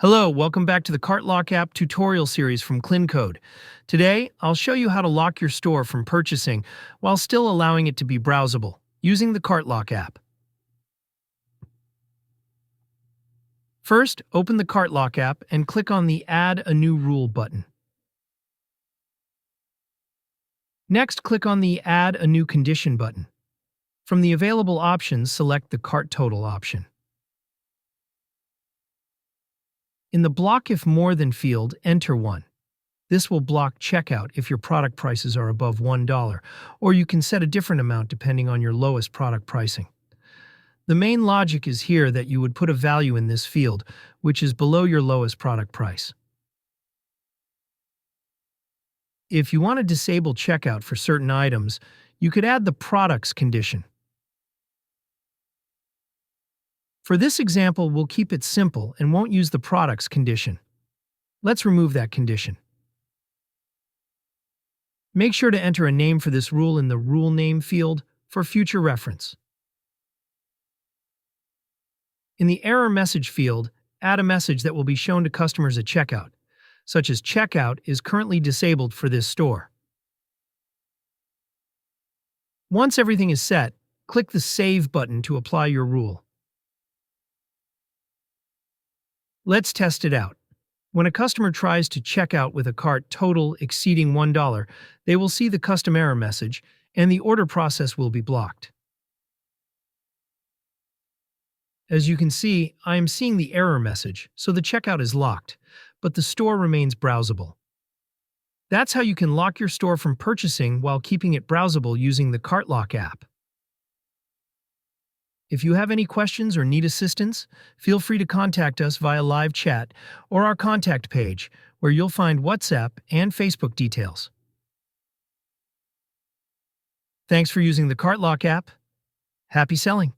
Hello, welcome back to the Cart Lock app tutorial series from KlinKode. Today, I'll show you how to lock your store from purchasing while still allowing it to be browsable using the Cart Lock app. First, open the Cart Lock app and click on the Add a New Rule button. Next, click on the Add a New Condition button. From the available options, select the Cart Total option. In the Block If More Than field, enter 1. This will block checkout if your product prices are above $1, or you can set a different amount depending on your lowest product pricing. The main logic is here that you would put a value in this field, which is below your lowest product price. If you want to disable checkout for certain items, you could add the products condition. For this example, we'll keep it simple and won't use the products condition. Let's remove that condition. Make sure to enter a name for this rule in the Rule Name field for future reference. In the Error Message field, add a message that will be shown to customers at checkout, such as "Checkout is currently disabled for this store." Once everything is set, click the Save button to apply your rule. Let's test it out. When a customer tries to check out with a cart total exceeding $1, they will see the custom error message, and the order process will be blocked. As you can see, I am seeing the error message, so the checkout is locked, but the store remains browsable. That's how you can lock your store from purchasing while keeping it browsable using the Cart Lock app. If you have any questions or need assistance, feel free to contact us via live chat or our contact page, where you'll find WhatsApp and Facebook details. Thanks for using the Cart Lock app. Happy selling!